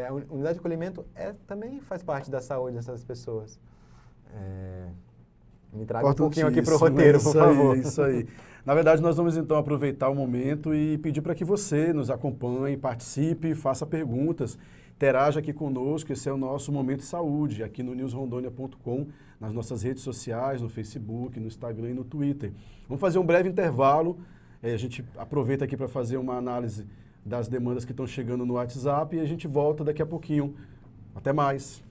A unidade de acolhimento também faz parte da saúde dessas pessoas. Me traga um pouquinho aqui para o roteiro, por favor. Isso aí. Na verdade, nós vamos então aproveitar o momento e pedir para que você nos acompanhe, participe, faça perguntas, interaja aqui conosco. Esse é o nosso Momento Saúde, aqui no newsrondônia.com, nas nossas redes sociais, no Facebook, no Instagram e no Twitter. Vamos fazer um breve intervalo. A gente aproveita aqui para fazer uma análise das demandas que estão chegando no WhatsApp e a gente volta daqui a pouquinho. Até mais!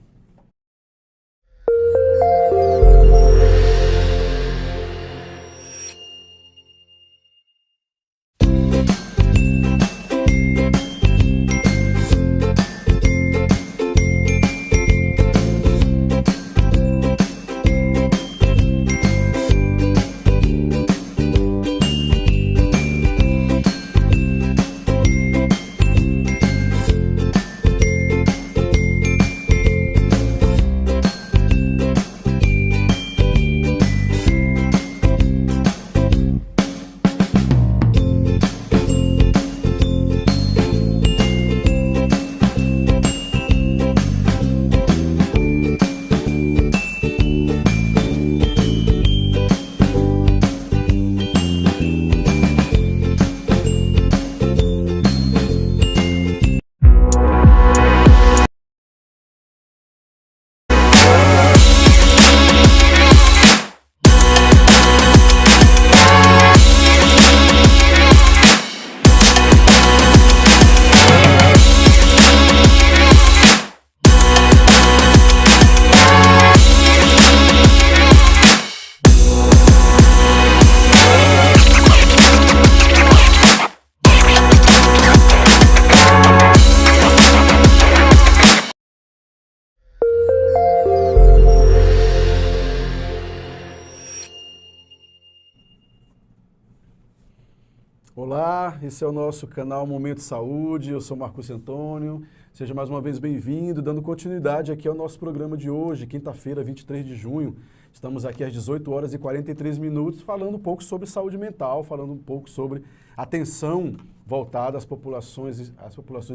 Olá, esse é o nosso canal Momento Saúde, eu sou Marcos Antônio, seja mais uma vez bem-vindo, dando continuidade aqui ao nosso programa de hoje, quinta-feira, 23 de junho. Estamos aqui às 18 horas e 43 minutos falando um pouco sobre saúde mental, falando um pouco sobre atenção voltada às populações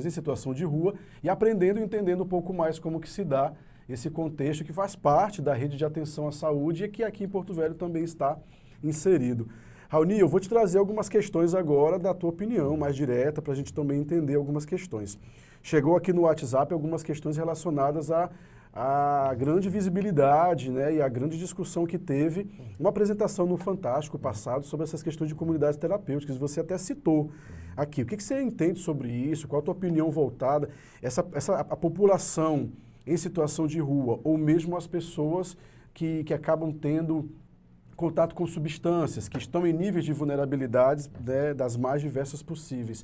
em situação de rua e aprendendo e entendendo um pouco mais como que se dá esse contexto que faz parte da rede de atenção à saúde e que aqui em Porto Velho também está inserido. Raoni, eu vou te trazer algumas questões agora da tua opinião mais direta para a gente também entender algumas questões. Chegou aqui no WhatsApp algumas questões relacionadas à grande visibilidade, né, e a grande discussão que teve uma apresentação no Fantástico passado sobre essas questões de comunidades terapêuticas. Você até citou aqui. O que você entende sobre isso? Qual a tua opinião voltada? A população em situação de rua, ou mesmo as pessoas que acabam tendo contato com substâncias, que estão em níveis de vulnerabilidades, né, das mais diversas possíveis.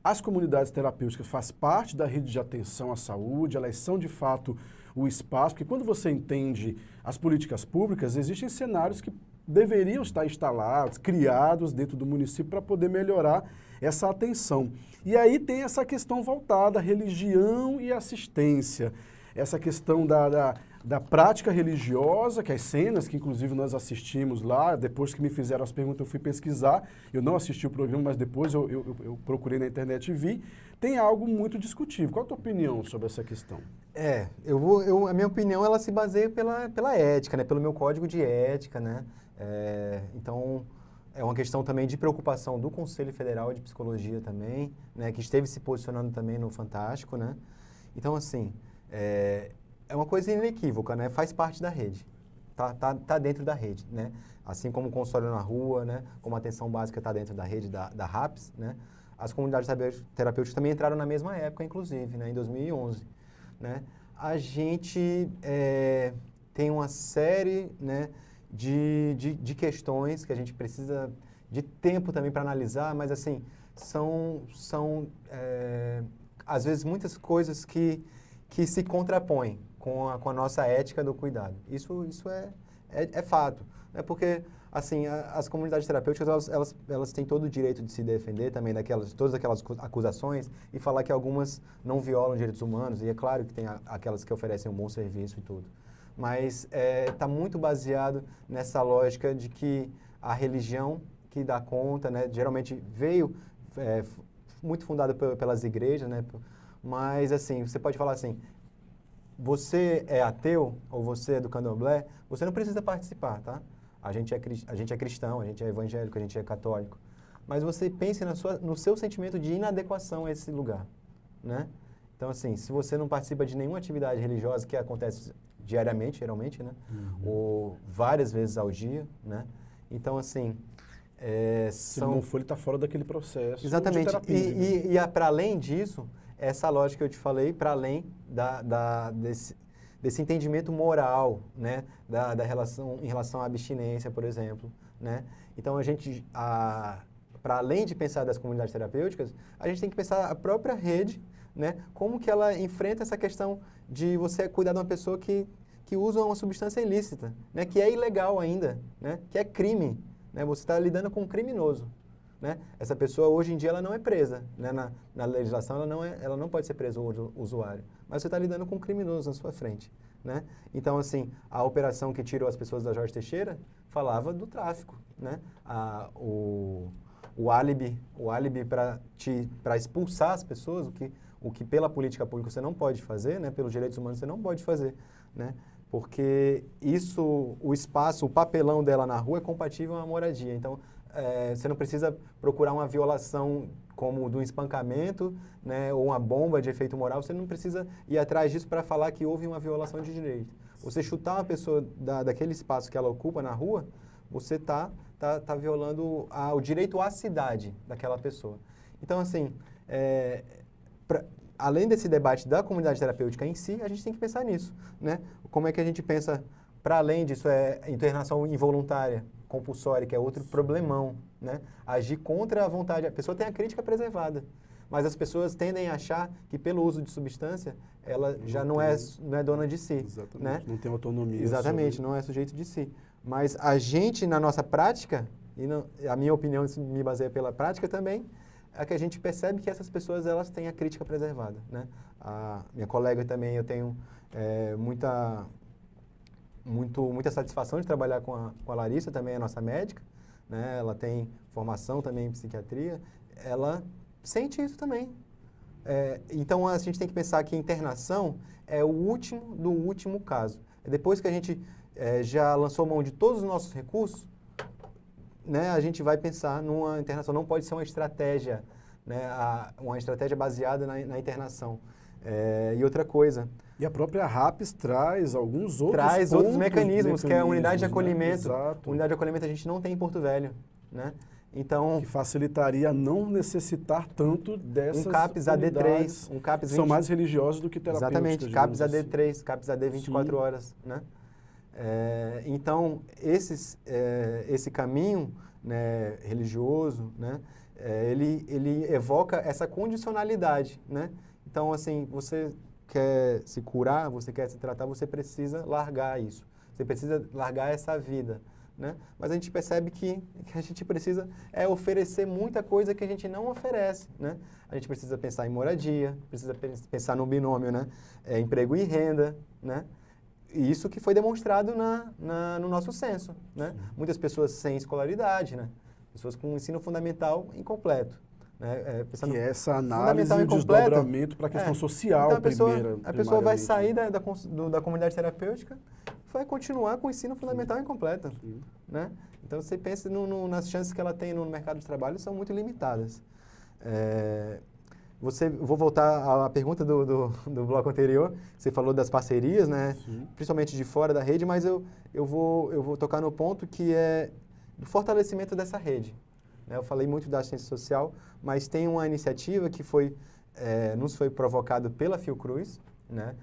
As comunidades terapêuticas fazem parte da rede de atenção à saúde, elas são de fato o espaço, porque quando você entende as políticas públicas, existem cenários que deveriam estar instalados, criados dentro do município para poder melhorar essa atenção. E aí tem essa questão voltada à religião e assistência, essa questão da prática religiosa, que as cenas que inclusive nós assistimos lá, depois que me fizeram as perguntas eu fui pesquisar, eu não assisti o programa, mas depois eu procurei na internet e vi, tem algo muito discutível. Qual a tua opinião sobre essa questão? A minha opinião ela se baseia pela ética, né? Pelo meu código de ética, né? Então, é uma questão também de preocupação do Conselho Federal de Psicologia também, né? Que esteve se posicionando também no Fantástico, né? Então, assim, é uma coisa inequívoca, né? Faz parte da rede, tá dentro da rede, né? Assim como o consultório na rua, né? Como a atenção básica está dentro da rede da RAPS, né? As comunidades terapêuticas também entraram na mesma época, inclusive, né? Em 2011, né? A gente tem uma série, né? De questões que a gente precisa de tempo também para analisar, mas assim, são às vezes muitas coisas que se contrapõem com a nossa ética do cuidado. Isso é fato, né? Porque assim, as comunidades terapêuticas elas têm todo o direito de se defender também de todas aquelas acusações e falar que algumas não violam direitos humanos, e é claro que tem aquelas que oferecem um bom serviço e tudo. Mas está muito baseado nessa lógica de que a religião que dá conta, né, geralmente veio muito fundada pelas igrejas, né, mas assim, você pode falar assim, você é ateu ou você é do candomblé, você não precisa participar, tá? A gente é cristão, a gente é evangélico, a gente é católico, mas você pense no seu sentimento de inadequação a esse lugar, né? Então assim, se você não participa de nenhuma atividade religiosa que acontece diariamente, geralmente, né? Ou várias vezes ao dia, né? Então, assim, Se não for, ele está fora daquele processo. Exatamente. De terapia, E para além disso, essa lógica que eu te falei, para além desse entendimento moral, né? Da relação, em relação à abstinência, por exemplo, né? Então, para além de pensar das comunidades terapêuticas, a gente tem que pensar a própria rede, né? Como que ela enfrenta essa questão de você cuidar de uma pessoa que usa uma substância ilícita, né? Que é ilegal ainda, né? Que é crime, né? Você está lidando com um criminoso, né? Essa pessoa, hoje em dia, ela não é presa, né? Na legislação, ela não pode ser presa, o usuário, mas você está lidando com um criminoso na sua frente, né? Então, assim, a operação que tirou as pessoas da Jorge Teixeira falava do tráfico, né? O álibi para expulsar as pessoas, o que pela política pública você não pode fazer, né? Pelos direitos humanos você não pode fazer, né? Porque o papelão dela na rua é compatível à moradia. Então, você não precisa procurar uma violação como do espancamento, né? Ou uma bomba de efeito moral, você não precisa ir atrás disso para falar que houve uma violação de direito. Você chutar uma pessoa daquele espaço que ela ocupa na rua, você está violando o direito à cidade daquela pessoa. Então, assim, além desse debate da comunidade terapêutica em si, a gente tem que pensar nisso, né? Como é que a gente pensa, para além disso, internação involuntária, compulsória, que é outro problemão, né? Agir contra a vontade. A pessoa tem a crítica preservada, mas as pessoas tendem a achar que pelo uso de substância, ela já não é dona de si. Exatamente, né? Não tem autonomia. Exatamente, não é sujeito de si. Mas a gente, na nossa prática, a minha opinião me baseia pela prática também, é que a gente percebe que essas pessoas elas têm a crítica preservada, né? A minha colega também, eu tenho muita satisfação de trabalhar com a Larissa, também é nossa médica, né? Ela tem formação também em psiquiatria, ela sente isso também. Então, a gente tem que pensar que a internação é o último do último caso. Depois que a gente já lançou mão de todos os nossos recursos, né, a gente vai pensar numa internação. Não pode ser uma estratégia, né, uma estratégia baseada na internação. E outra coisa... E a própria RAPS traz alguns outros outros mecanismos, que é a unidade de acolhimento. Né? Exato. Unidade de acolhimento a gente não tem em Porto Velho, né? Então, que facilitaria não necessitar tanto dessas CAPS AD3, um CAPS que são mais religiosos do que terapêuticos. Exatamente, CAPS AD3, CAPS AD 24 horas, né? Então, esse caminho, né, religioso, né, ele evoca essa condicionalidade, né? Então, assim, você quer se curar, você quer se tratar, você precisa largar isso. Você precisa largar essa vida, né? Mas a gente percebe que a gente precisa oferecer muita coisa que a gente não oferece, né? A gente precisa pensar em moradia, precisa pensar no binômio, né? Emprego e renda, né? E isso que foi demonstrado no nosso censo, né? Muitas pessoas sem escolaridade, né? Pessoas com ensino fundamental incompleto. Que é essa análise e o desdobramento para a questão social, então, a pessoa vai sair da comunidade terapêutica e vai continuar com o ensino fundamental incompleto, né? Então, você pensa nas chances que ela tem no mercado de trabalho, são muito limitadas. Vou voltar à pergunta do bloco anterior. Você falou das parcerias, né? Principalmente de fora da rede, mas eu vou tocar no ponto que é do fortalecimento dessa rede. Eu falei muito da assistência social, mas tem uma iniciativa que nos foi provocado pela Fiocruz, né?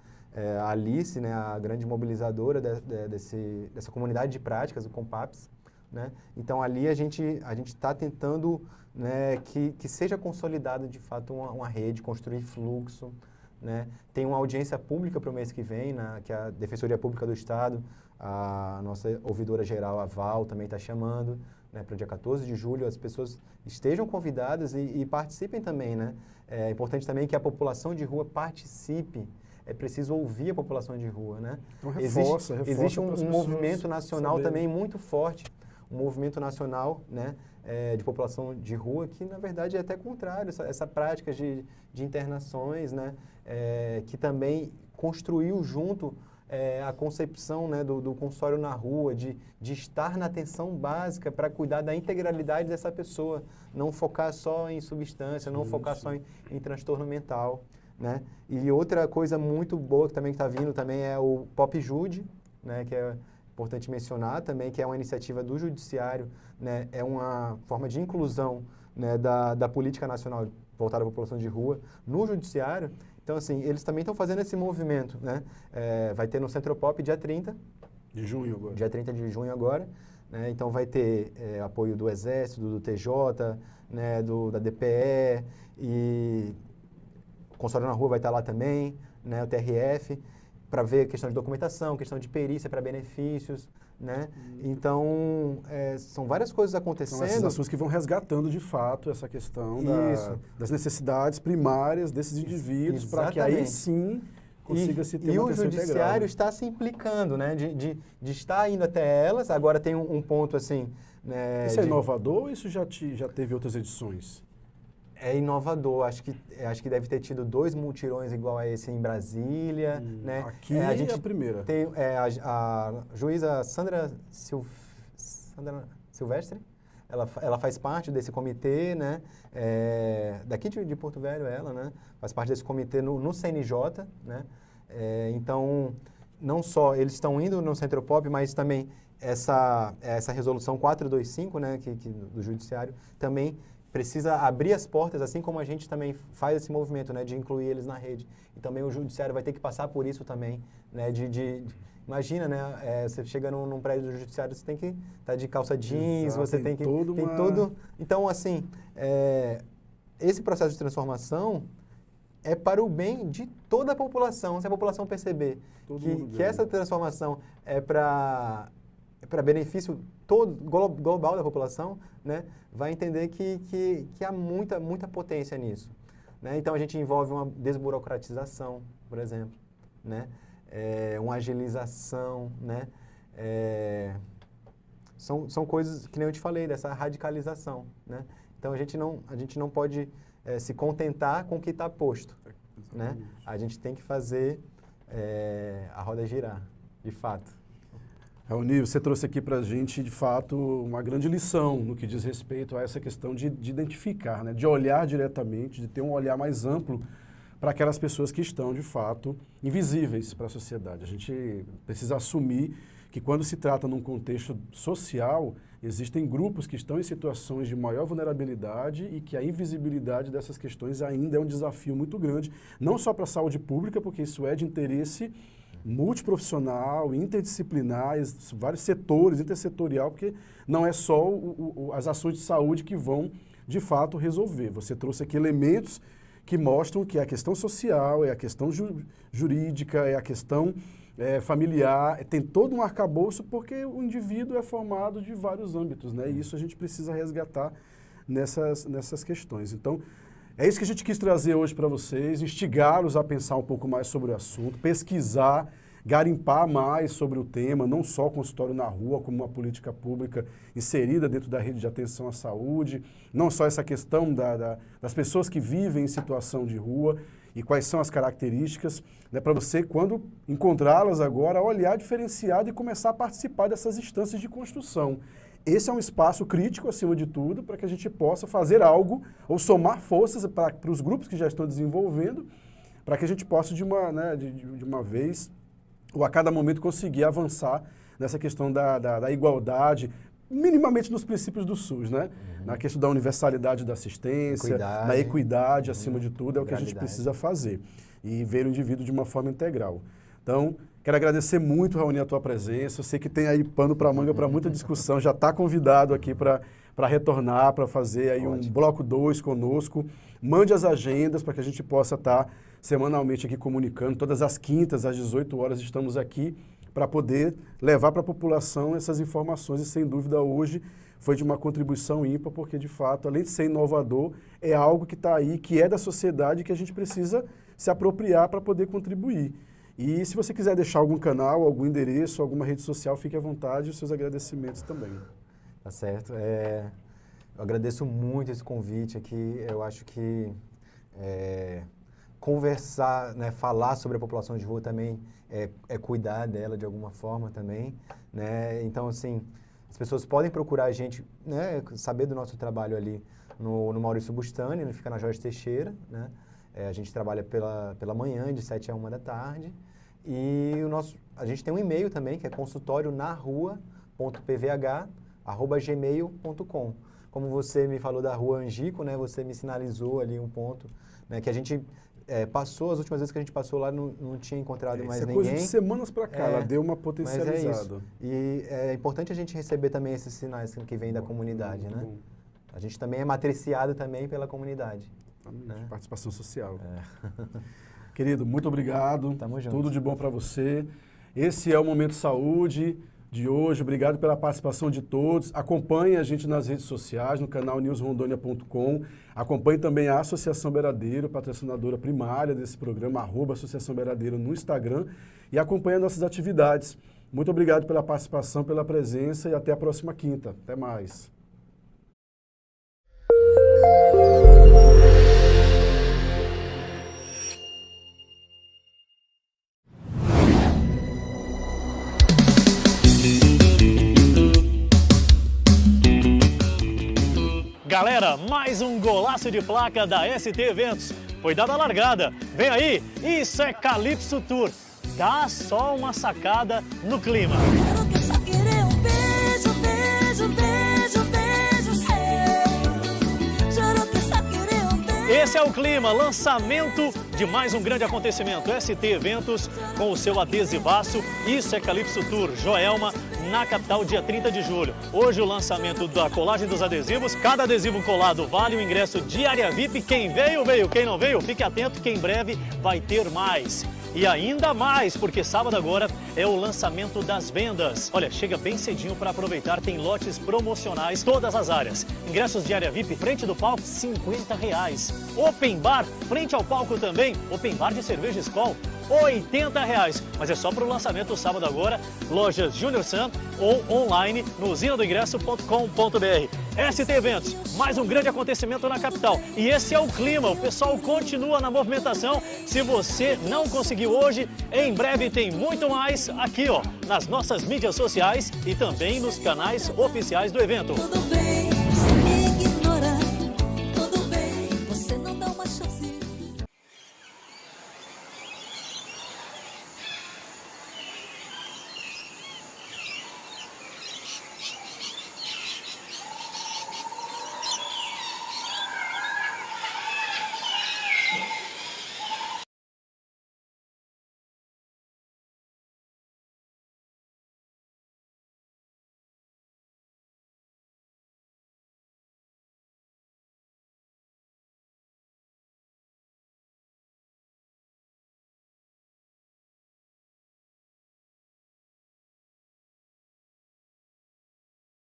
A Alice, né, a grande mobilizadora dessa comunidade de práticas, o Compaps, né? Então, ali a gente está tentando, né, que seja consolidada, de fato, uma rede, construir fluxo, né? Tem uma audiência pública para o mês que vem, que a Defensoria Pública do Estado, a nossa ouvidora geral, a Val, também está chamando, né, para o dia 14 de julho, as pessoas estejam convidadas e participem também, né? É importante também que a população de rua participe. É preciso ouvir a população de rua, né? Então, existe um movimento nacional saberem. Também muito forte, um movimento nacional, né, de população de rua, que na verdade é até contrário, essa prática de internações, né, que também construiu junto a concepção, né, do consultório na rua, de estar na atenção básica para cuidar da integralidade dessa pessoa, não focar só em substância, não focar só em transtorno mental, né? E outra coisa muito boa que também está vindo também é o Pop Jude, né, que é importante mencionar também, que é uma iniciativa do Judiciário, né, é uma forma de inclusão, né, da política nacional voltada à população de rua no Judiciário. Então, assim, eles também estão fazendo esse movimento, né? Vai ter no Centropop dia 30 de junho agora. Dia 30 de junho agora, né? Então vai ter apoio do Exército, do TJ, né, da DPE, e o Consultório na Rua vai estar lá também, né, o TRF, para ver questão de documentação, questão de perícia para benefícios, né? Então, são várias coisas acontecendo. São essas ações que vão resgatando, de fato, essa questão das necessidades primárias desses indivíduos, para que aí sim consiga se ter uma atenção integral. E o Judiciário está se implicando, né? De estar indo até elas. Agora tem um ponto assim... Né, isso é inovador ou isso já teve outras edições? É inovador. Acho que deve ter tido 2 multirões igual a esse em Brasília, né? Aqui a gente é a primeira. Tem a juíza Sandra Silvestre, ela faz parte desse comitê, né? Daqui de Porto Velho, ela, né? Faz parte desse comitê no CNJ, né? Então, não só eles estão indo no Centropop, mas também essa resolução 425, né? Do Judiciário, também precisa abrir as portas, assim como a gente também faz esse movimento, né, de incluir eles na rede. E também o Judiciário vai ter que passar por isso também, né, imagina, né, você chega num prédio do Judiciário, você tem que estar de calça jeans, exato, você tem tudo. Então, assim, esse processo de transformação é para o bem de toda a população. Se a população perceber que essa transformação é para benefício todo global da população, né, vai entender que há muita potência nisso, né? Então, a gente envolve uma desburocratização, por exemplo, né? Uma agilização, né? São coisas que nem eu te falei, dessa radicalização, né? Então, a gente não pode se contentar com o que está posto, né? A gente tem que fazer a roda girar, de fato. Raoni, você trouxe aqui para a gente, de fato, uma grande lição no que diz respeito a essa questão de identificar, né? De olhar diretamente, de ter um olhar mais amplo para aquelas pessoas que estão, de fato, invisíveis para a sociedade. A gente precisa assumir que quando se trata num contexto social, existem grupos que estão em situações de maior vulnerabilidade e que a invisibilidade dessas questões ainda é um desafio muito grande, não só para a saúde pública, porque isso é de interesse multiprofissional, interdisciplinar, vários setores, intersetorial, porque não é só as ações de saúde que vão, de fato, resolver. Você trouxe aqui elementos que mostram que é a questão social, é a questão jurídica, é a questão familiar, tem todo um arcabouço, porque o indivíduo é formado de vários âmbitos, né? E isso a gente precisa resgatar nessas questões. Então, é isso que a gente quis trazer hoje para vocês, instigá-los a pensar um pouco mais sobre o assunto, pesquisar, garimpar mais sobre o tema, não só o consultório na rua, como uma política pública inserida dentro da rede de atenção à saúde, não só essa questão das pessoas que vivem em situação de rua e quais são as características, né, para você, quando encontrá-las agora, olhar diferenciado e começar a participar dessas instâncias de construção. Esse é um espaço crítico, acima de tudo, para que a gente possa fazer algo ou somar forças para os grupos que já estão desenvolvendo, para que a gente possa, de uma vez, ou a cada momento, conseguir avançar nessa questão da igualdade, minimamente nos princípios do SUS, né? Na questão da universalidade da assistência, na equidade, acima de tudo, é o que a gente precisa fazer. E ver o indivíduo de uma forma integral. Então, quero agradecer muito, Raoni, a tua presença. Eu sei que tem aí pano para manga para muita discussão. Já está convidado aqui para retornar, para fazer aí um bloco 2 conosco. Mande as agendas para que a gente possa estar semanalmente aqui comunicando. Todas as quintas, às 18 horas, estamos aqui para poder levar para a população essas informações. E, sem dúvida, hoje foi de uma contribuição ímpar, porque, de fato, além de ser inovador, é algo que está aí, que é da sociedade, que a gente precisa se apropriar para poder contribuir. E se você quiser deixar algum canal, algum endereço, alguma rede social, fique à vontade e os seus agradecimentos também. Tá certo. Eu agradeço muito esse convite aqui. Eu acho que conversar, né, falar sobre a população de rua também é cuidar dela de alguma forma também, né? Então, assim, as pessoas podem procurar a gente, né, saber do nosso trabalho ali no Maurício Bustani, ele fica na Jorge Teixeira, né? A gente trabalha pela manhã, de 7 a 1 da tarde. E a gente tem um e-mail também, que é consultorionarrua.pvh@gmail.com. Como você me falou da Rua Angico, né, você me sinalizou ali um ponto, né, que a gente passou, as últimas vezes que a gente passou lá não tinha encontrado mais ninguém. Coisa de semanas para cá, ela deu uma potencializada. Mas é isso. E é importante a gente receber também esses sinais que vêm da comunidade, né? A gente também é matriciado também pela comunidade. Né? Participação social. Querido, muito obrigado. Tamo junto. Tudo de bom para você. Esse é o Momento Saúde de hoje. Obrigado pela participação de todos. Acompanhe a gente nas redes sociais, no canal newsrondonia.com. Acompanhe também a Associação Beiradeiro, patrocinadora primária desse programa, @Associação Beiradeiro no Instagram. E acompanhe as nossas atividades. Muito obrigado pela participação, pela presença e até a próxima quinta. Até mais. Galera, mais um golaço de placa da ST Eventos. Foi dada a largada. Vem aí, isso é Calypso Tour. Dá só uma sacada no clima. Quero que só querer um beijo, beijo, beijo, beijo seu. Juro que só querer um beijo. Esse é o clima, lançamento de mais um grande acontecimento. ST Eventos com o seu adesivaço. Isso é Calypso Tour, Joelma, na capital, dia 30 de julho. Hoje o lançamento da colagem dos adesivos. Cada adesivo colado vale o ingresso de área VIP. Quem veio, veio. Quem não veio, fique atento que em breve vai ter mais. E ainda mais, porque sábado agora é o lançamento das vendas. Olha, chega bem cedinho para aproveitar, tem lotes promocionais, todas as áreas. Ingressos de área VIP, frente do palco, R$50. Open Bar, frente ao palco também. Open Bar de cerveja Skol, R$80. Mas é só para o lançamento sábado agora, lojas Júnior Sam ou online no usinadoingresso.com.br. ST Eventos, mais um grande acontecimento na capital. E esse é o clima, o pessoal continua na movimentação. Se você não conseguiu hoje, em breve tem muito mais aqui, ó, nas nossas mídias sociais e também nos canais oficiais do evento. Tudo bem.